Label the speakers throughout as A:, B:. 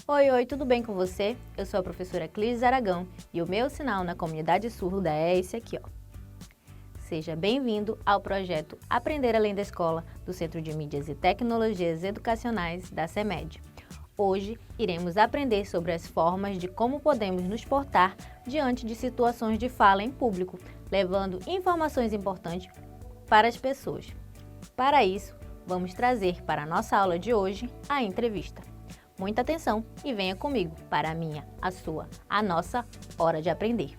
A: Oi, oi, tudo bem com você? Eu sou a professora Clis Aragão e o meu sinal na comunidade surda é esse aqui, ó. Seja bem-vindo ao projeto Aprender Além da Escola do Centro de Mídias e Tecnologias Educacionais da CEMED. Hoje iremos aprender sobre as formas de como podemos nos portar diante de situações de fala em público, levando informações importantes para as pessoas. Para isso, vamos trazer para a nossa aula de hoje a entrevista. Muita atenção e venha comigo para a minha, a sua, a nossa hora de aprender.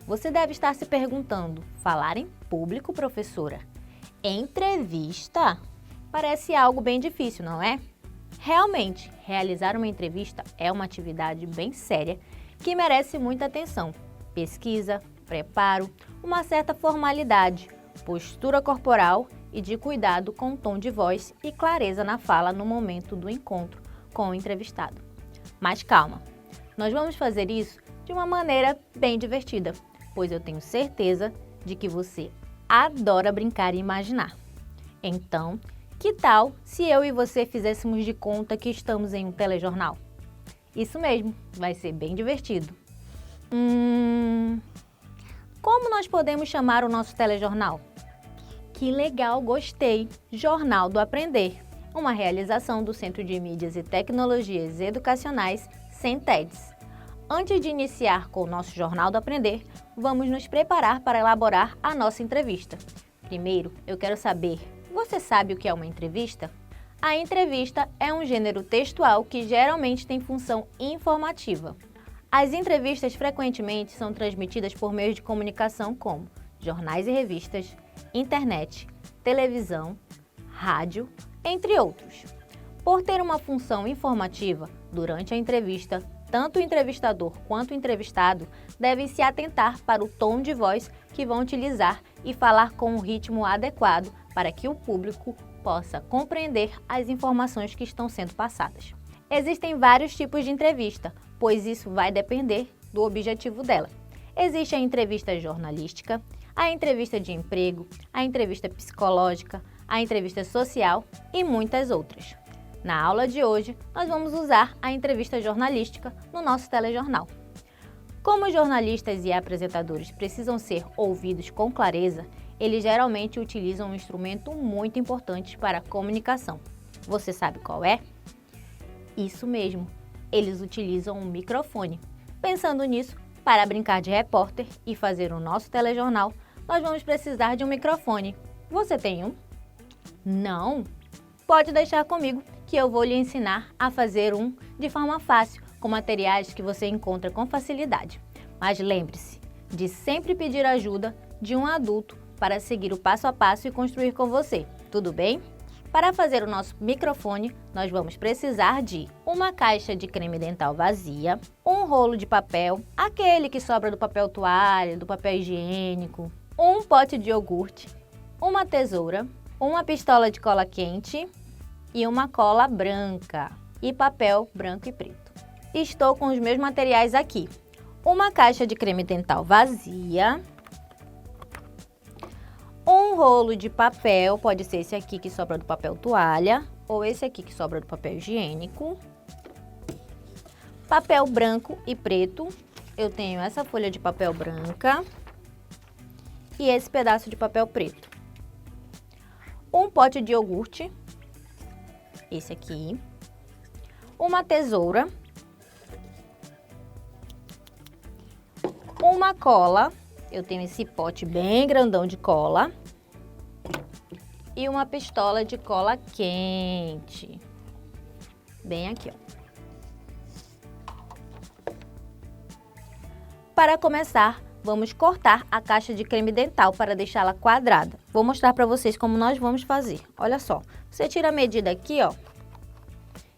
A: Você deve estar se perguntando, falar em público, professora? Entrevista? Parece algo bem difícil, não é? Realmente, realizar uma entrevista é uma atividade bem séria que merece muita atenção, pesquisa, preparo, uma certa formalidade, postura corporal e de cuidado com o tom de voz e clareza na fala no momento do encontro com o entrevistado. Mas calma, nós vamos fazer isso de uma maneira bem divertida, pois eu tenho certeza de que você adora brincar e imaginar. Então, que tal se eu e você fizéssemos de conta que estamos em um telejornal? Isso mesmo, vai ser bem divertido. Como nós podemos chamar o nosso telejornal? Que legal, gostei! Jornal do Aprender, uma realização do Centro de Mídias e Tecnologias Educacionais, CENTEDES. Antes de iniciar com o nosso Jornal do Aprender, vamos nos preparar para elaborar a nossa entrevista. Primeiro, eu quero saber, você sabe o que é uma entrevista? A entrevista é um gênero textual que geralmente tem função informativa. As entrevistas frequentemente são transmitidas por meios de comunicação como jornais e revistas, internet, televisão, rádio, entre outros. Por ter uma função informativa, durante a entrevista, tanto o entrevistador quanto o entrevistado devem se atentar para o tom de voz que vão utilizar e falar com um ritmo adequado para que o público possa compreender as informações que estão sendo passadas. Existem vários tipos de entrevista, pois isso vai depender do objetivo dela. Existe a entrevista jornalística, a entrevista de emprego, a entrevista psicológica, a entrevista social e muitas outras. Na aula de hoje, nós vamos usar a entrevista jornalística no nosso telejornal. Como os jornalistas e apresentadores precisam ser ouvidos com clareza, eles geralmente utilizam um instrumento muito importante para a comunicação. Você sabe qual é? Isso mesmo, eles utilizam um microfone. Pensando nisso, para brincar de repórter e fazer o nosso telejornal, nós vamos precisar de um microfone. Você tem um? Não? Pode deixar comigo que eu vou lhe ensinar a fazer um de forma fácil, com materiais que você encontra com facilidade. Mas lembre-se de sempre pedir ajuda de um adulto para seguir o passo a passo e construir com você, tudo bem? Para fazer o nosso microfone, nós vamos precisar de uma caixa de creme dental vazia, um rolo de papel, aquele que sobra do papel toalha, do papel higiênico, um pote de iogurte, uma tesoura, uma pistola de cola quente e uma cola branca e papel branco e preto. Estou com os meus materiais aqui. Uma caixa de creme dental vazia, um rolo de papel, pode ser esse aqui que sobra do papel toalha ou esse aqui que sobra do papel higiênico, papel branco e preto, eu tenho essa folha de papel branca e esse pedaço de papel preto. Um pote de iogurte, esse aqui, uma tesoura, uma cola, eu tenho esse pote bem grandão de cola e uma pistola de cola quente, bem aqui, ó. Para começar, vamos cortar a caixa de creme dental para deixá-la quadrada. Vou mostrar para vocês como nós vamos fazer. Olha só, você tira a medida aqui, ó,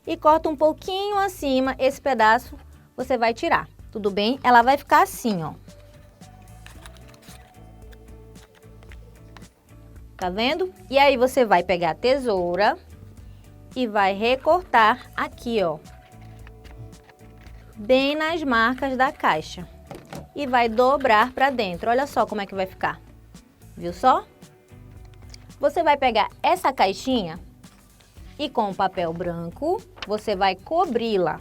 A: e corta um pouquinho acima, esse pedaço você vai tirar, tudo bem? Ela vai ficar assim, ó. Tá vendo? E aí você vai pegar a tesoura e vai recortar aqui, ó, bem nas marcas da caixa. E vai dobrar para dentro. Olha só como é que vai ficar. Viu só? Você vai pegar essa caixinha e com o papel branco, você vai cobri-la.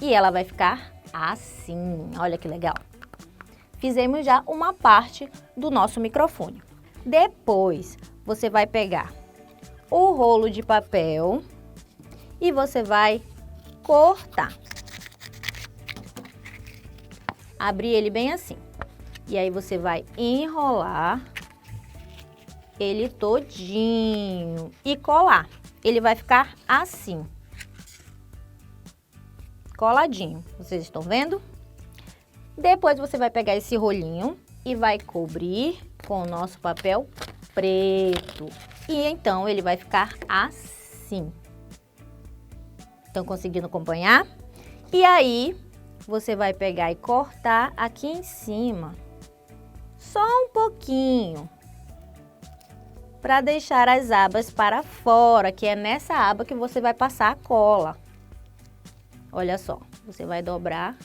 A: E ela vai ficar assim. Olha que legal. Fizemos já uma parte do nosso microfone. Depois, você vai pegar o rolo de papel e você vai cortar. Abrir ele bem assim. E aí você vai enrolar ele todinho e colar. Ele vai ficar assim. Coladinho. Vocês estão vendo? Depois você vai pegar esse rolinho e vai cobrir com o nosso papel preto. E então ele vai ficar assim. Estão conseguindo acompanhar? E aí você vai pegar e cortar aqui em cima. Só um pouquinho. Para deixar as abas para fora, que é nessa aba que você vai passar a cola. Olha só, você vai dobrar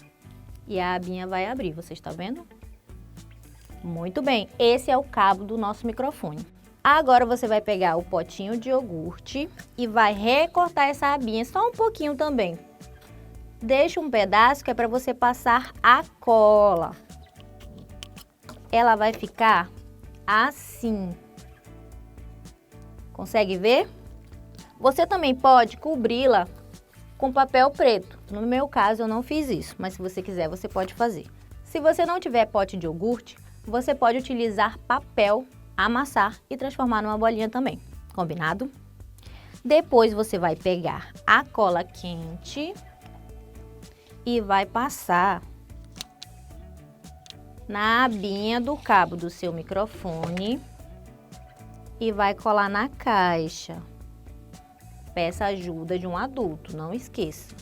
A: e a abinha vai abrir, você está vendo? Muito bem, esse é o cabo do nosso microfone. Agora você vai pegar o potinho de iogurte e vai recortar essa abinha, só um pouquinho também. Deixa um pedaço que é para você passar a cola. Ela vai ficar assim. Consegue ver? Você também pode cobri-la com papel preto. No meu caso, eu não fiz isso, mas se você quiser, você pode fazer. Se você não tiver pote de iogurte, você pode utilizar papel, amassar e transformar numa bolinha também. Combinado? Depois você vai pegar a cola quente e vai passar na abinha do cabo do seu microfone e vai colar na caixa. Peça ajuda de um adulto, não esqueça.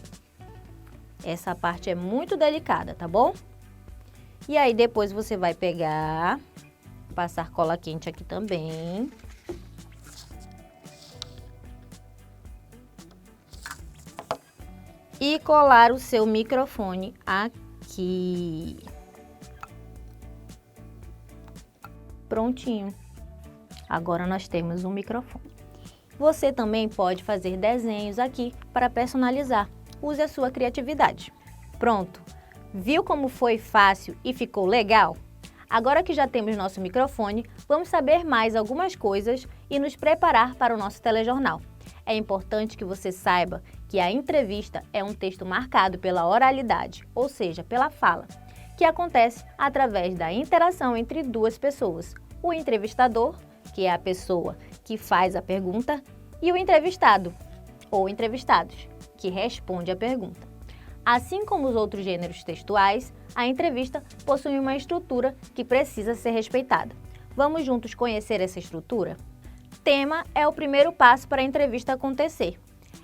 A: Essa parte é muito delicada, tá bom? E aí depois você vai pegar, passar cola quente aqui também. E colar o seu microfone aqui. Prontinho. Agora nós temos um microfone. Você também pode fazer desenhos aqui para personalizar. Use a sua criatividade. Pronto! Viu como foi fácil e ficou legal? Agora que já temos nosso microfone, vamos saber mais algumas coisas e nos preparar para o nosso telejornal. É importante que você saiba que a entrevista é um texto marcado pela oralidade, ou seja, pela fala, que acontece através da interação entre duas pessoas. O entrevistador, que é a pessoa que faz a pergunta, e o entrevistado, ou entrevistados, que responde a pergunta. Assim como os outros gêneros textuais, a entrevista possui uma estrutura que precisa ser respeitada. Vamos juntos conhecer essa estrutura? Tema é o primeiro passo para a entrevista acontecer.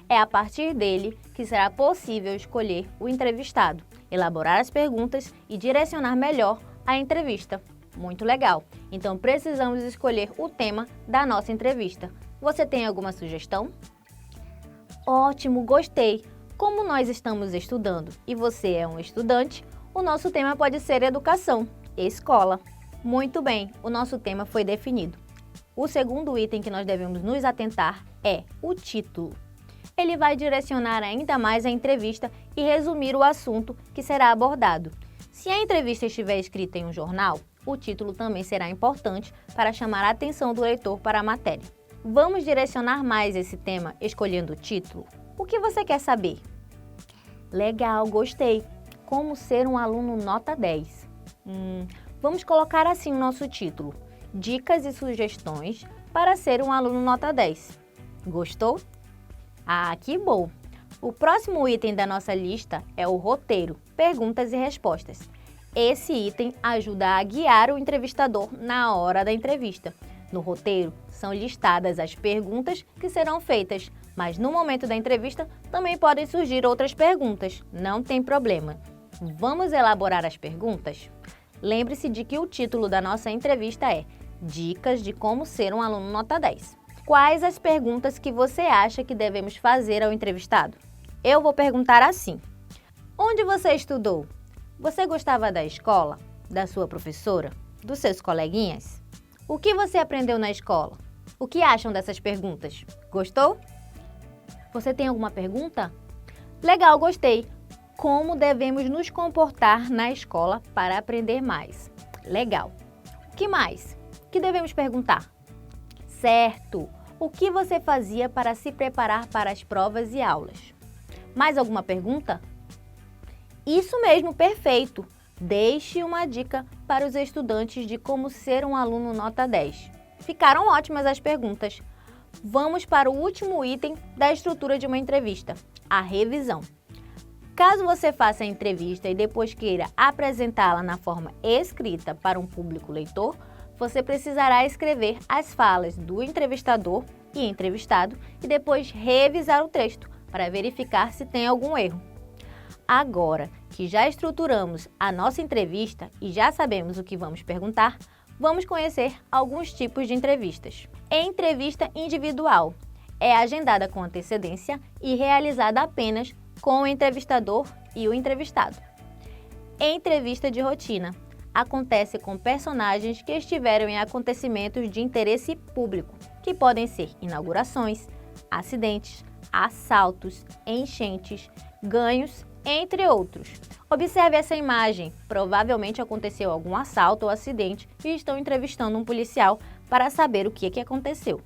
A: É a partir dele que será possível escolher o entrevistado, elaborar as perguntas e direcionar melhor a entrevista. Muito legal! Então precisamos escolher o tema da nossa entrevista. Você tem alguma sugestão? Ótimo, gostei! Como nós estamos estudando e você é um estudante, o nosso tema pode ser educação, escola. Muito bem, o nosso tema foi definido. O segundo item que nós devemos nos atentar é o título. Ele vai direcionar ainda mais a entrevista e resumir o assunto que será abordado. Se a entrevista estiver escrita em um jornal, o título também será importante para chamar a atenção do leitor para a matéria. Vamos direcionar mais esse tema escolhendo o título? O que você quer saber? Legal, gostei! Como ser um aluno nota 10? Vamos colocar assim o nosso título. Dicas e sugestões para ser um aluno nota 10. Gostou? Ah, que bom! O próximo item da nossa lista é o roteiro, perguntas e respostas. Esse item ajuda a guiar o entrevistador na hora da entrevista. No roteiro, são listadas as perguntas que serão feitas, mas no momento da entrevista também podem surgir outras perguntas. Não tem problema. Vamos elaborar as perguntas? Lembre-se de que o título da nossa entrevista é Dicas de como ser um aluno nota 10. Quais as perguntas que você acha que devemos fazer ao entrevistado? Eu vou perguntar assim: onde você estudou? Você gostava da escola? Da sua professora? Dos seus coleguinhas? O que você aprendeu na escola? O que acham dessas perguntas? Gostou? Você tem alguma pergunta? Legal, gostei! Como devemos nos comportar na escola para aprender mais? Legal. O que mais? O que devemos perguntar? Certo! O que você fazia para se preparar para as provas e aulas? Mais alguma pergunta? Isso mesmo, perfeito! Deixe uma dica para os estudantes de como ser um aluno nota 10. Ficaram ótimas as perguntas. Vamos para o último item da estrutura de uma entrevista, a revisão. Caso você faça a entrevista e depois queira apresentá-la na forma escrita para um público leitor, você precisará escrever as falas do entrevistador e entrevistado e depois revisar o texto para verificar se tem algum erro. Agora que já estruturamos a nossa entrevista e já sabemos o que vamos perguntar, vamos conhecer alguns tipos de entrevistas. Entrevista individual é agendada com antecedência e realizada apenas com o entrevistador e o entrevistado. Entrevista de rotina acontece com personagens que estiveram em acontecimentos de interesse público, que podem ser inaugurações, acidentes, assaltos, enchentes, ganhos, entre outros. Observe essa imagem. Provavelmente aconteceu algum assalto ou acidente e estão entrevistando um policial para saber o que aconteceu.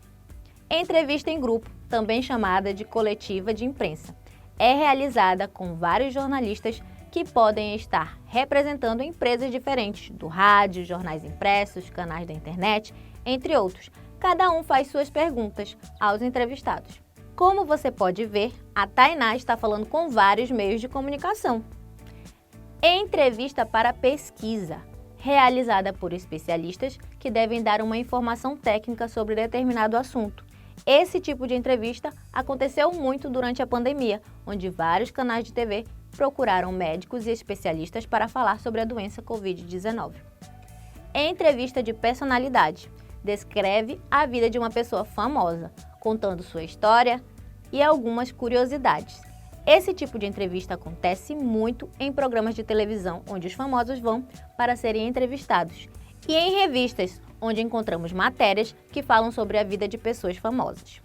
A: Entrevista em grupo, também chamada de coletiva de imprensa, é realizada com vários jornalistas que podem estar representando empresas diferentes, do rádio, jornais impressos, canais da internet, entre outros. Cada um faz suas perguntas aos entrevistados. Como você pode ver, a Tainá está falando com vários meios de comunicação. Entrevista para pesquisa, realizada por especialistas que devem dar uma informação técnica sobre determinado assunto. Esse tipo de entrevista aconteceu muito durante a pandemia, onde vários canais de TV procuraram médicos e especialistas para falar sobre a doença Covid-19. Entrevista de personalidade descreve a vida de uma pessoa famosa, contando sua história e algumas curiosidades. Esse tipo de entrevista acontece muito em programas de televisão, onde os famosos vão para serem entrevistados, e em revistas, onde encontramos matérias que falam sobre a vida de pessoas famosas.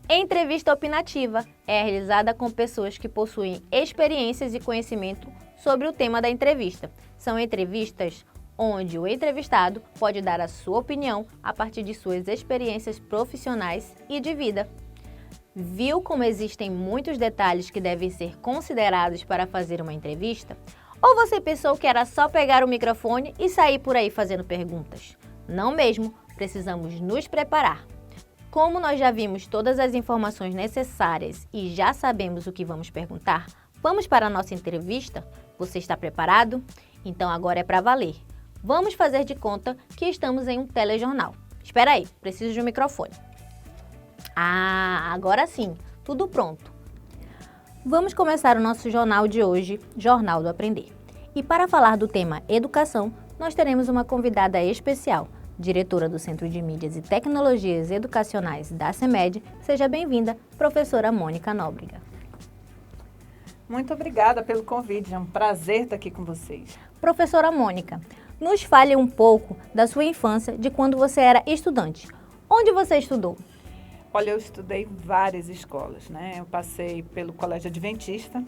A: Entrevista opinativa é realizada com pessoas que possuem experiências e conhecimento sobre o tema da entrevista. São entrevistas onde o entrevistado pode dar a sua opinião a partir de suas experiências profissionais e de vida. Viu como existem muitos detalhes que devem ser considerados para fazer uma entrevista? Ou você pensou que era só pegar o microfone e sair por aí fazendo perguntas? Não mesmo, precisamos nos preparar. Como nós já vimos todas as informações necessárias e já sabemos o que vamos perguntar, vamos para a nossa entrevista? Você está preparado? Então agora é para valer. Vamos fazer de conta que estamos em um telejornal. Espera aí, preciso de um microfone. Agora sim, tudo pronto. Vamos começar o nosso jornal de hoje, Jornal do Aprender. E para falar do tema educação, nós teremos uma convidada especial, diretora do Centro de Mídias e Tecnologias Educacionais da CEMED. Seja bem-vinda, professora Mônica Nóbrega.
B: Muito obrigada pelo convite, é um prazer estar aqui com vocês.
A: Professora Mônica, nos fale um pouco da sua infância, de quando você era estudante. Onde você estudou?
B: Olha, eu estudei em várias escolas, né? Eu passei pelo Colégio Adventista,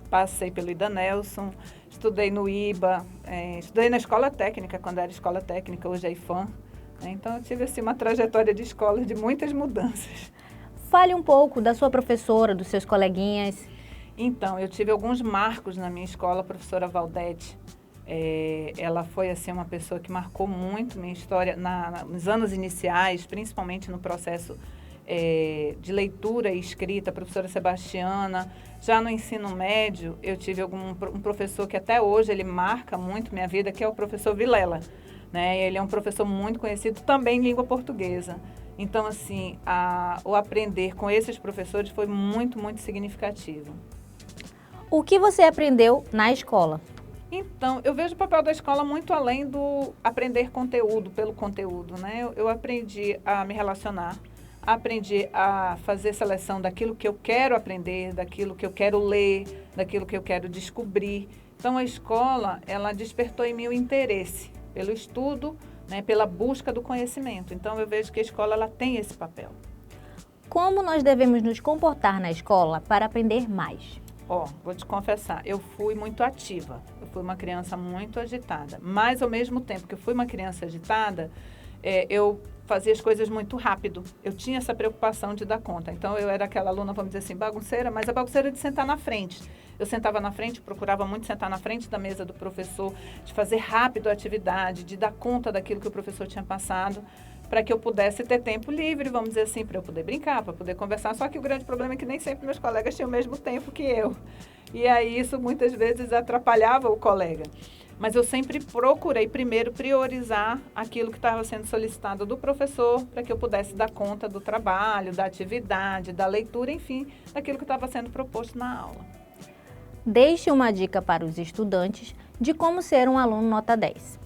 B: passei pelo Ida Nelson, estudei no IBA, estudei na Escola Técnica, quando era Escola Técnica, hoje é IFAM. Então, eu tive assim, uma trajetória de escolas de muitas mudanças.
A: Fale um pouco da sua professora, dos seus coleguinhas.
B: Então, eu tive alguns marcos na minha escola, a professora Valdete. Ela foi assim, uma pessoa que marcou muito minha história nos anos iniciais, principalmente no processo de leitura e escrita, a professora Sebastiana. Já no ensino médio, eu tive um professor que até hoje ele marca muito minha vida, que é o professor Vilela, né? Ele é um professor muito conhecido também em língua portuguesa. Então, assim, o aprender com esses professores foi muito, muito significativo.
A: O que você aprendeu na escola?
B: Então, eu vejo o papel da escola muito além do aprender conteúdo pelo conteúdo, né? Eu aprendi a me relacionar, aprendi a fazer seleção daquilo que eu quero aprender, daquilo que eu quero ler, daquilo que eu quero descobrir. Então, a escola, ela despertou em mim o interesse pelo estudo, né, pela busca do conhecimento. Então, eu vejo que a escola ela tem esse papel.
A: Como nós devemos nos comportar na escola para aprender mais?
B: Vou te confessar, eu fui muito ativa, eu fui uma criança muito agitada, mas ao mesmo tempo que eu fui uma criança agitada, eu fazia as coisas muito rápido, eu tinha essa preocupação de dar conta, então eu era aquela aluna, vamos dizer assim, bagunceira, mas a bagunceira de sentar na frente. Eu sentava na frente, procurava muito sentar na frente da mesa do professor, de fazer rápido a atividade, de dar conta daquilo que o professor tinha passado, para que eu pudesse ter tempo livre, vamos dizer assim, para eu poder brincar, para poder conversar. Só que o grande problema é que nem sempre meus colegas tinham o mesmo tempo que eu. E aí isso muitas vezes atrapalhava o colega. Mas eu sempre procurei primeiro priorizar aquilo que estava sendo solicitado do professor para que eu pudesse dar conta do trabalho, da atividade, da leitura, enfim, daquilo que estava sendo proposto na aula.
A: Deixe uma dica para os estudantes de como ser um aluno nota 10.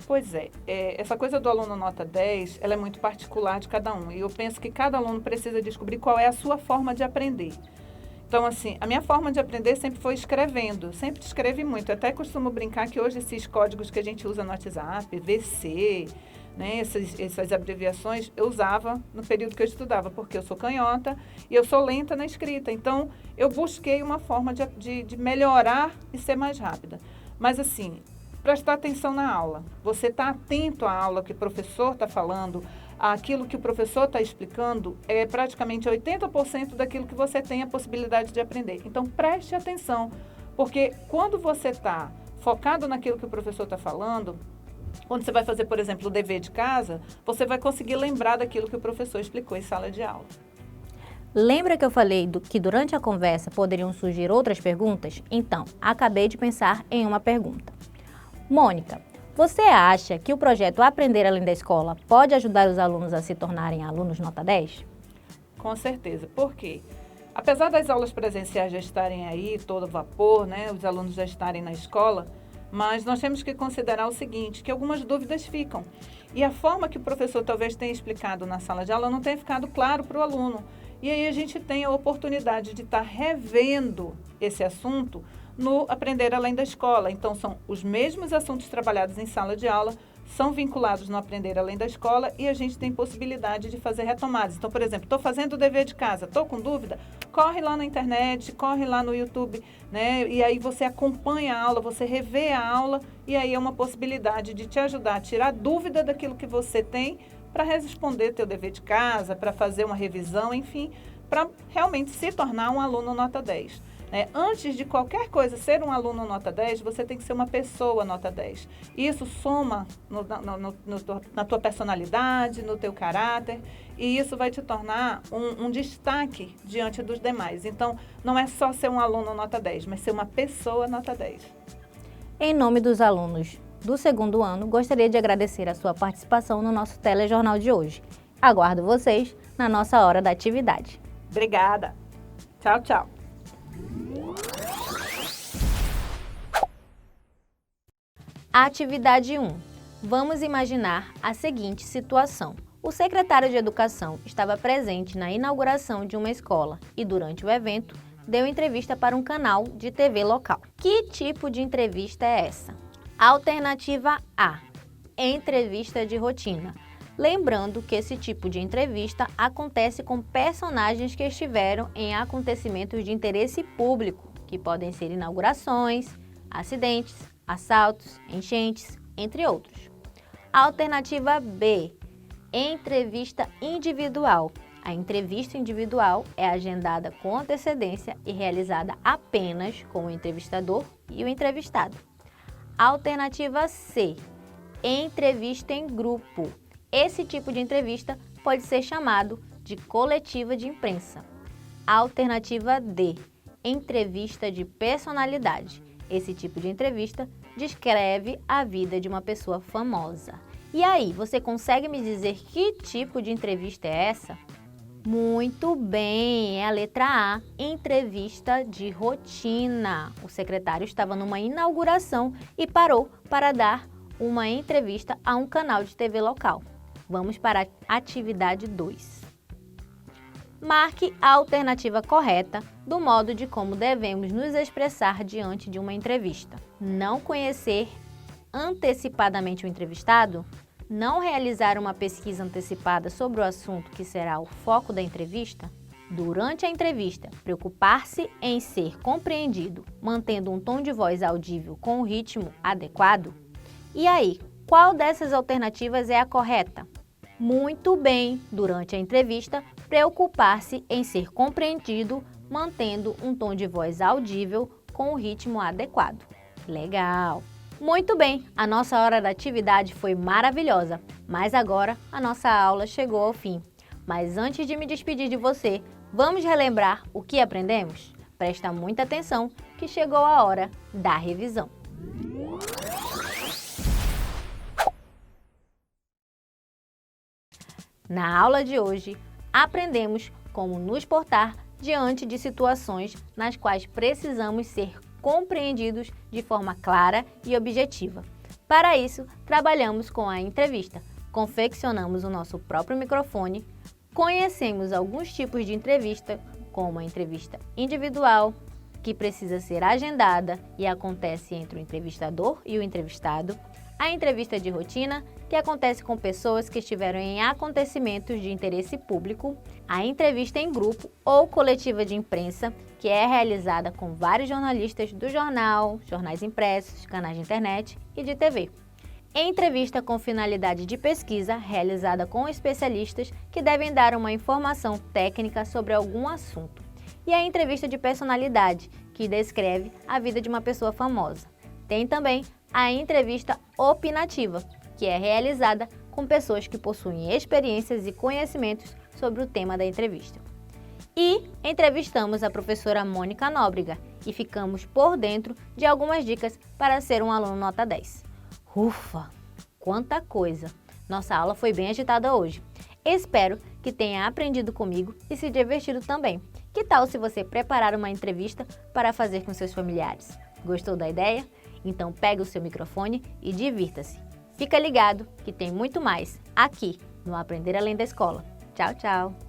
B: Pois é, essa coisa do aluno nota 10, ela é muito particular de cada um. E eu penso que cada aluno precisa descobrir qual é a sua forma de aprender. Então, assim, a minha forma de aprender sempre foi escrevendo. Sempre escrevi muito. Eu até costumo brincar que hoje esses códigos que a gente usa no WhatsApp, VC, né, essas abreviações, eu usava no período que eu estudava, porque eu sou canhota e eu sou lenta na escrita. Então, eu busquei uma forma de melhorar e ser mais rápida. Mas, assim, prestar atenção na aula. Você está atento à aula que o professor está falando, aquilo que o professor está explicando, é praticamente 80% daquilo que você tem a possibilidade de aprender. Então, preste atenção, porque quando você está focado naquilo que o professor está falando, quando você vai fazer, por exemplo, o dever de casa, você vai conseguir lembrar daquilo que o professor explicou em sala de aula.
A: Lembra que eu falei que durante a conversa poderiam surgir outras perguntas? Então, acabei de pensar em uma pergunta. Mônica, você acha que o projeto Aprender Além da Escola pode ajudar os alunos a se tornarem alunos nota 10?
B: Com certeza. Por quê? Apesar das aulas presenciais já estarem aí, todo vapor, né, os alunos já estarem na escola, mas nós temos que considerar o seguinte, que algumas dúvidas ficam. E a forma que o professor talvez tenha explicado na sala de aula não tenha ficado claro para o aluno. E aí a gente tem a oportunidade de estar revendo esse assunto no Aprender Além da Escola. Então, são os mesmos assuntos trabalhados em sala de aula, são vinculados no Aprender Além da Escola e a gente tem possibilidade de fazer retomadas. Então, por exemplo, estou fazendo o dever de casa, estou com dúvida? Corre lá na internet, corre lá no YouTube, né? E aí você acompanha a aula, você revê a aula e aí é uma possibilidade de te ajudar a tirar dúvida daquilo que você tem para responder teu dever de casa, para fazer uma revisão, enfim, para realmente se tornar um aluno nota 10. Antes de qualquer coisa ser um aluno nota 10, você tem que ser uma pessoa nota 10. Isso soma na tua personalidade, no teu caráter, e isso vai te tornar um destaque diante dos demais. Então, não é só ser um aluno nota 10, mas ser uma pessoa nota 10.
A: Em nome dos alunos do segundo ano, gostaria de agradecer a sua participação no nosso telejornal de hoje. Aguardo vocês na nossa hora da atividade.
B: Obrigada. Tchau, tchau.
A: Atividade 1. Vamos imaginar a seguinte situação. O secretário de Educação estava presente na inauguração de uma escola e, durante o evento, deu entrevista para um canal de TV local. Que tipo de entrevista é essa? Alternativa A. Entrevista de rotina. Lembrando que esse tipo de entrevista acontece com personagens que estiveram em acontecimentos de interesse público, que podem ser inaugurações, acidentes, assaltos, enchentes, entre outros. Alternativa B. Entrevista individual. A entrevista individual é agendada com antecedência e realizada apenas com o entrevistador e o entrevistado. Alternativa C. Entrevista em grupo. Esse tipo de entrevista pode ser chamado de coletiva de imprensa. Alternativa D. Entrevista de personalidade. Esse tipo de entrevista descreve a vida de uma pessoa famosa. E aí, você consegue me dizer que tipo de entrevista é essa? Muito bem, é a letra A, entrevista de rotina. O secretário estava numa inauguração e parou para dar uma entrevista a um canal de TV local. Vamos para a atividade 2. Marque a alternativa correta do modo de como devemos nos expressar diante de uma entrevista. Não conhecer antecipadamente o entrevistado? Não realizar uma pesquisa antecipada sobre o assunto que será o foco da entrevista? durante a entrevista, preocupar-se em ser compreendido, mantendo um tom de voz audível com o ritmo adequado? E aí, qual dessas alternativas é a correta? Muito bem, durante a entrevista, preocupar-se em ser compreendido, mantendo um tom de voz audível com o ritmo adequado. Legal! Muito bem, a nossa hora da atividade foi maravilhosa, mas agora a nossa aula chegou ao fim. Mas antes de me despedir de você, vamos relembrar o que aprendemos? Presta muita atenção que chegou a hora da revisão. Na aula de hoje, aprendemos como nos portar diante de situações nas quais precisamos ser compreendidos de forma clara e objetiva. Para isso, trabalhamos com a entrevista, confeccionamos o nosso próprio microfone, conhecemos alguns tipos de entrevista, como a entrevista individual, que precisa ser agendada e acontece entre o entrevistador e o entrevistado, a entrevista de rotina, que acontece com pessoas que estiveram em acontecimentos de interesse público, a entrevista em grupo ou coletiva de imprensa, que é realizada com vários jornalistas do jornal, jornais impressos, canais de internet e de TV. Entrevista com finalidade de pesquisa, realizada com especialistas que devem dar uma informação técnica sobre algum assunto. E a entrevista de personalidade, que descreve a vida de uma pessoa famosa. Tem também a entrevista opinativa, que é realizada com pessoas que possuem experiências e conhecimentos sobre o tema da entrevista. E entrevistamos a professora Mônica Nóbrega e ficamos por dentro de algumas dicas para ser um aluno nota 10. Ufa! Quanta coisa! Nossa aula foi bem agitada hoje. Espero que tenha aprendido comigo e se divertido também. Que tal se você preparar uma entrevista para fazer com seus familiares? Gostou da ideia? Então pegue o seu microfone e divirta-se. Fica ligado que tem muito mais aqui no Aprender Além da Escola. Tchau, tchau!